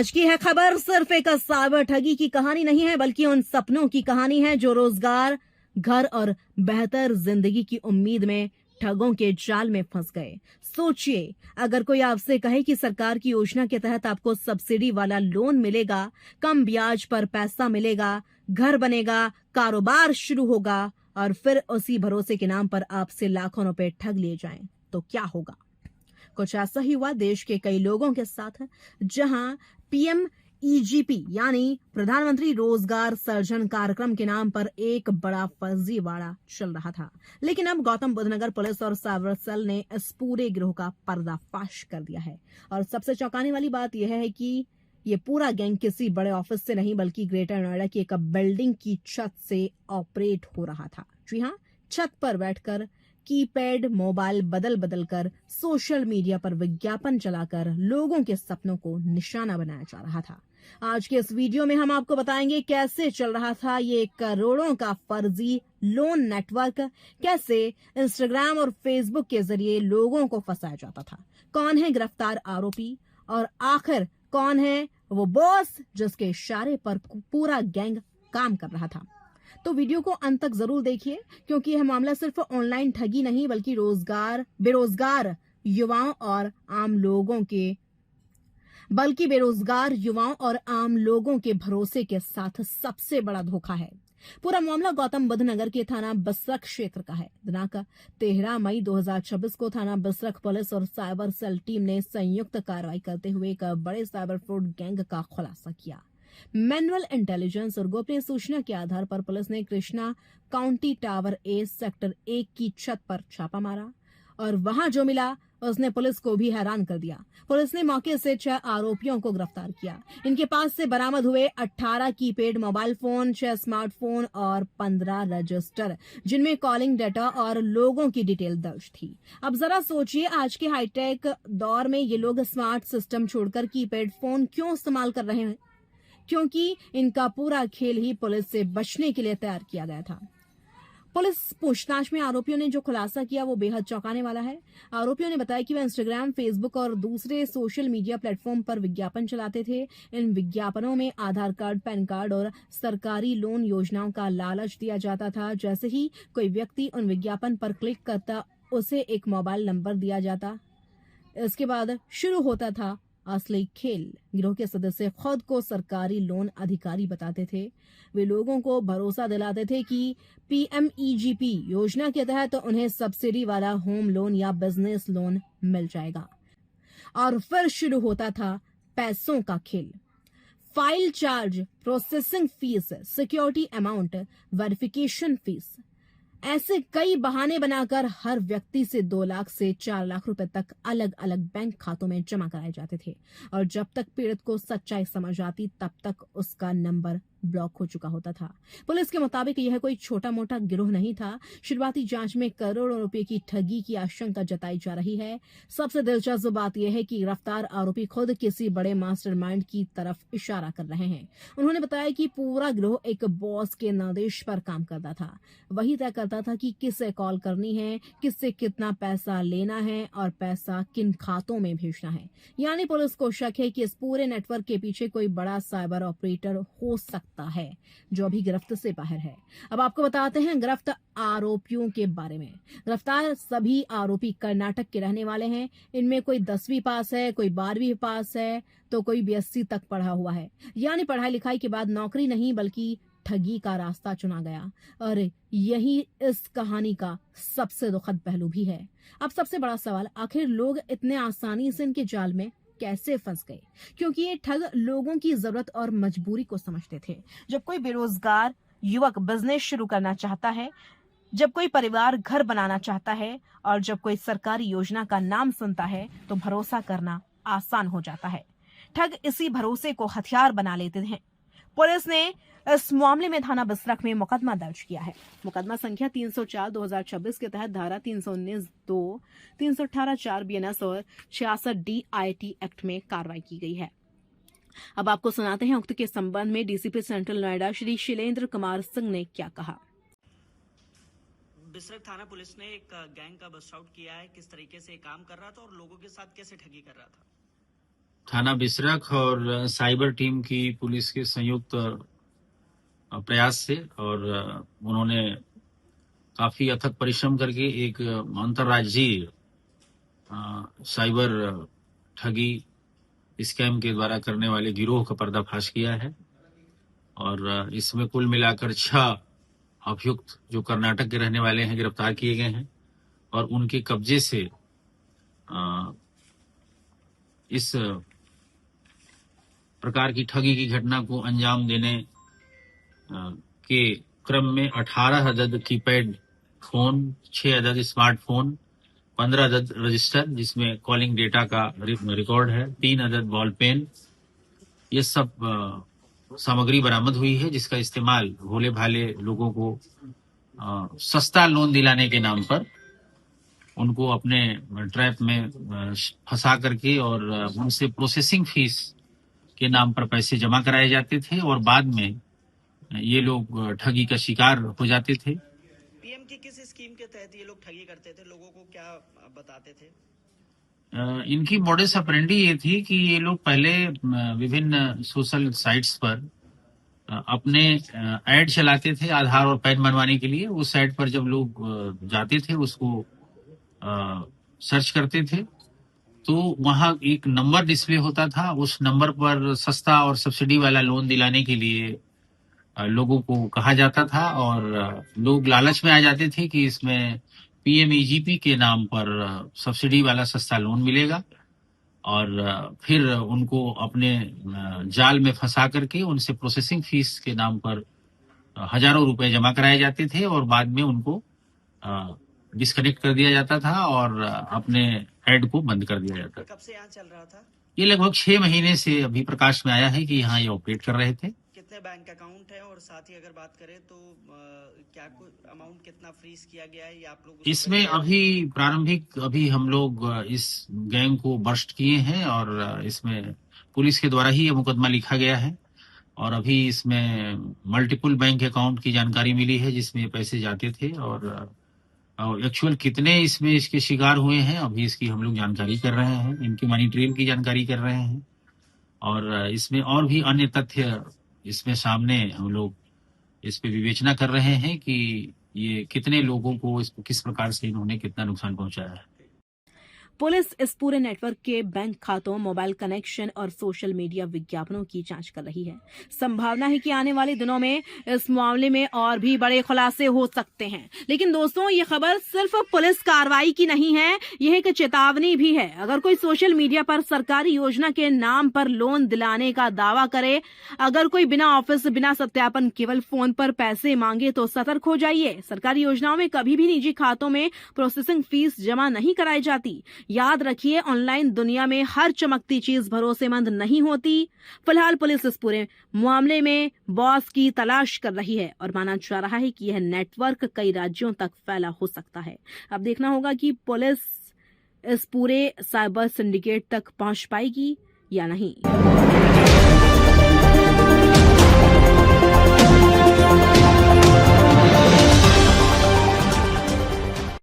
आज की है खबर सिर्फ एक साइबर ठगी की कहानी नहीं है, बल्कि उन सपनों की कहानी है जो रोजगार, घर और बेहतर जिंदगी की उम्मीद में ठगों के जाल में फंस गए। सोचिए, अगर कोई आपसे कहे कि सरकार की योजना के तहत आपको सब्सिडी वाला लोन मिलेगा, कम ब्याज पर पैसा मिलेगा, घर बनेगा, कारोबार शुरू होगा और फिर उसी भरोसे के नाम पर आपसे लाखों रुपए ठग लिए जाएं, तो क्या होगा? कुछ ऐसा ही हुआ देश के कई लोगों के साथ, जहां पीएमईजीपी यानी प्रधानमंत्री रोजगार सृजन कार्यक्रम के नाम पर एक बड़ा फर्जीवाड़ा चल रहा था। लेकिन अब गौतम बुद्ध नगर पुलिस और साइबर सेल ने इस पूरे गिरोह का पर्दाफाश कर दिया है। और सबसे चौंकाने वाली बात यह है कि ये पूरा गैंग किसी बड़े ऑफिस से नहीं, बल्कि ग्रेटर नोएडा की एक बिल्डिंग की छत से ऑपरेट हो रहा था। जी हाँ, छत पर बैठकर कीपैड मोबाइल बदल बदल कर सोशल मीडिया पर विज्ञापन चलाकर लोगों के सपनों को निशाना बनाया जा रहा था। आज के इस वीडियो में हम आपको बताएंगे कैसे चल रहा था ये करोड़ों का फर्जी लोन नेटवर्क, कैसे इंस्टाग्राम और फेसबुक के जरिए लोगों को फंसाया जाता था, कौन है गिरफ्तार आरोपी और आखिर कौन है वो बॉस जिसके इशारे पर पूरा गैंग काम कर रहा था। तो वीडियो को अंत तक जरूर देखिए, क्योंकि यह मामला सिर्फ ऑनलाइन ठगी नहीं, बल्कि बेरोजगार युवाओं और आम लोगों के भरोसे के साथ सबसे बड़ा धोखा है। पूरा मामला गौतम बुद्ध नगर के थाना बसरख क्षेत्र का है। दिनांक 13 मई 2026 को थाना बसरख पुलिस और साइबर सेल टीम ने संयुक्त कार्रवाई करते हुए एक बड़े साइबर फ्रॉड गैंग का खुलासा किया। मैनुअल इंटेलिजेंस और गोपनीय सूचना के आधार पर पुलिस ने Krishna county tower A sector 1 की छत पर छापा मारा और वहां जो मिला उसने पुलिस को भी हैरान कर दिया। पुलिस ने मौके से 6 आरोपियों को गिरफ्तार किया। इनके पास से बरामद हुए 18 कीपैड मोबाइल फोन, 6 स्मार्टफोन और 15 रजिस्टर, जिनमें कॉलिंग डाटा और लोगों की डिटेल दर्ज थी। अब जरा सोचिए, आज के हाईटेक दौर में ये लोग स्मार्ट सिस्टम छोड़कर कीपैड फोन क्यों इस्तेमाल कर रहे हैं? क्योंकि इनका पूरा खेल ही पुलिस से बचने के लिए तैयार किया गया था। पुलिस पूछताछ में आरोपियों ने जो खुलासा किया वो बेहद चौंकाने वाला है। आरोपियों ने बताया कि वे इंस्टाग्राम, फेसबुक और दूसरे सोशल मीडिया प्लेटफॉर्म पर विज्ञापन चलाते थे। इन विज्ञापनों में आधार कार्ड, पैन कार्ड और सरकारी लोन योजनाओं का लालच दिया जाता था। जैसे ही कोई व्यक्ति उन विज्ञापन पर क्लिक करता, उसे एक मोबाइल नंबर दिया जाता। इसके बाद शुरू होता था असली खेल। गिरोह के सदस्य खुद को सरकारी लोन अधिकारी बताते थे। वे लोगों को भरोसा दिलाते थे कि पीएमईजीपी योजना के तहत उन्हें सब्सिडी वाला होम लोन या बिजनेस लोन मिल जाएगा। और फिर शुरू होता था पैसों का खेल। File charge, processing fees, security amount, verification fees, ऐसे कई बहाने बनाकर हर व्यक्ति से 2 लाख से 4 लाख रुपए तक अलग अलग बैंक खातों में जमा कराए जाते थे। और जब तक पीड़ित को सच्चाई समझ आती, तब तक उसका नंबर ब्लॉक हो चुका होता था। पुलिस के मुताबिक यह कोई छोटा मोटा गिरोह नहीं था। शुरुआती जांच में करोड़ों रुपए की ठगी की आशंका जताई जा रही है। सबसे दिलचस्प बात यह है कि गिरफ्तार आरोपी खुद किसी बड़े मास्टरमाइंड की तरफ इशारा कर रहे हैं। उन्होंने बताया कि पूरा गिरोह एक बॉस के निर्देश पर काम करता था। वही तय करता था कि किसे कॉल करनी है, किससे कितना पैसा लेना है और पैसा किन खातों में भेजना है। यानी पुलिस को शक है कि इस पूरे नेटवर्क के पीछे कोई बड़ा साइबर ऑपरेटर हो सकता है, जो अभी गिरफ्त से बाहर है। अब आपको बताते हैं गिरफ्तार आरोपियों के बारे में। गिरफ्तार सभी आरोपी कर्नाटक के रहने वाले हैं। इनमें कोई 10वीं पास है, कोई 12वीं पास है, तो कोई बीएससी तक पढ़ा हुआ है। यानी पढ़ाई लिखाई के बाद नौकरी नहीं, बल्कि ठगी का रास्ता चुना गया। और यही इस कहानी का सबसे दुखद पहलू भी है। अब सबसे बड़ा सवाल, आखिर लोग इतने आसानी से इनके जाल में कैसे फंस गए? क्योंकि ये ठग लोगों की जरूरत और मजबूरी को समझते थे। जब कोई बेरोजगार युवक बिजनेस शुरू करना चाहता है, जब कोई परिवार घर बनाना चाहता है और जब कोई सरकारी योजना का नाम सुनता है, तो भरोसा करना आसान हो जाता है। ठग इसी भरोसे को हथियार बना लेते हैं। पुलिस ने इस मामले में थाना बसरख में मुकदमा दर्ज किया है। मुकदमा संख्या 304/2026 के तहत धारा 319(2), 318(4) बीएनएस और 66 DIT एक्ट में कार्रवाई की गई है। अब आपको सुनाते हैं उक्त के संबंध में डीसीपी सेंट्रल नोएडा श्री शैलेंद्र कुमार सिंह ने क्या कहा। बसरख थाना पुलिस ने एक गैंग का बस्ट आउट किया है। किस तरीके से काम कर रहा था और लोगों के साथ कैसे ठगी कर रहा था। थाना बिसरख और साइबर टीम की पुलिस के संयुक्त प्रयास से और उन्होंने काफी अथक परिश्रम करके एक अंतर्राज्यीय साइबर ठगी स्कैम के द्वारा करने वाले गिरोह का पर्दाफाश किया है और इसमें कुल मिलाकर 6 अभियुक्त जो कर्नाटक के रहने वाले हैं गिरफ्तार किए गए हैं और उनके कब्जे से इस प्रकार की ठगी की घटना को अंजाम देने के क्रम में 18 अदद कीपैड फोन, 6 अदद स्मार्टफोन, 15 अदद रजिस्टर जिसमें कॉलिंग डेटा का रिकॉर्ड है, 3 अदद बॉल पेन, ये सब सामग्री बरामद हुई है जिसका इस्तेमाल भोले भाले लोगों को सस्ता लोन दिलाने के नाम पर उनको अपने ट्रैप में फंसा करके और उनसे प्रोसेसिंग फीस के नाम पर पैसे जमा कराए जाते थे और बाद में ये लोग ठगी का शिकार हो जाते थे। पीएम की किस स्कीम के तहत ये लोग ठगी करते थे, लोगों को क्या बताते थे? इनकी मॉडस ऑपरेंडी ये थी कि ये लोग पहले विभिन्न सोशल साइट्स पर अपने ऐड चलाते थे आधार और पैन बनवाने के लिए। उस ऐड पर जब लोग जाते थे उसको सर्च करते थे तो वहां एक नंबर डिस्प्ले होता था, उस नंबर पर सस्ता और सब्सिडी वाला लोन दिलाने के लिए लोगों को कहा जाता था और लोग लालच में आ जाते थे कि इसमें पीएमईजीपी के नाम पर सब्सिडी वाला सस्ता लोन मिलेगा और फिर उनको अपने जाल में फंसा करके उनसे प्रोसेसिंग फीस के नाम पर हजारों रुपए जमा कराए जाते थे और बाद में उनको डिस्कनेक्ट कर दिया जाता था और अपने ऐड को बंद कर दिया जाता था। कब से यहाँ चल रहा था? ये लगभग 6 महीने से अभी प्रकाश में आया है कि यहाँ ये ऑपरेट कर रहे थे। कितने बैंक अकाउंट है और साथ ही अगर बात करें तो क्या कोई अमाउंट कितना फ्रीज किया गया है या आप लोग इसमें अभी प्रारंभिक हम लोग इस गैंग को बर्स्ट किए हैं और इसमें पुलिस के द्वारा ही ये मुकदमा लिखा गया है और अभी इसमें मल्टीपल बैंक अकाउंट की जानकारी मिली है जिसमें पैसे जाते थे और एक्चुअल कितने इसमें इसके शिकार हुए हैं अभी इसकी हम लोग जानकारी कर रहे हैं, इनकी मनी ट्रेल की जानकारी कर रहे हैं और इसमें और भी अन्य तथ्य इसमें सामने हम लोग इस पे विवेचना कर रहे हैं कि ये कितने लोगों को किस प्रकार से इन्होंने कितना नुकसान पहुंचाया है। पुलिस इस पूरे नेटवर्क के बैंक खातों, मोबाइल कनेक्शन और सोशल मीडिया विज्ञापनों की जांच कर रही है। संभावना है कि आने वाले दिनों में इस मामले में और भी बड़े खुलासे हो सकते हैं। लेकिन दोस्तों, ये खबर सिर्फ पुलिस कार्रवाई की नहीं है, यह एक चेतावनी भी है। अगर कोई सोशल मीडिया पर सरकारी योजना के नाम पर लोन दिलाने का दावा करे, अगर कोई बिना ऑफिस, बिना सत्यापन केवल फोन पर पैसे मांगे तो सतर्क हो जाइए। सरकारी योजनाओं में कभी भी निजी खातों में प्रोसेसिंग फीस जमा नहीं कराई जाती। याद रखिए, ऑनलाइन दुनिया में हर चमकती चीज भरोसेमंद नहीं होती। फिलहाल पुलिस इस पूरे मामले में बॉस की तलाश कर रही है और माना जा रहा है कि यह नेटवर्क कई राज्यों तक फैला हो सकता है। अब देखना होगा कि पुलिस इस पूरे साइबर सिंडिकेट तक पहुंच पाएगी या नहीं।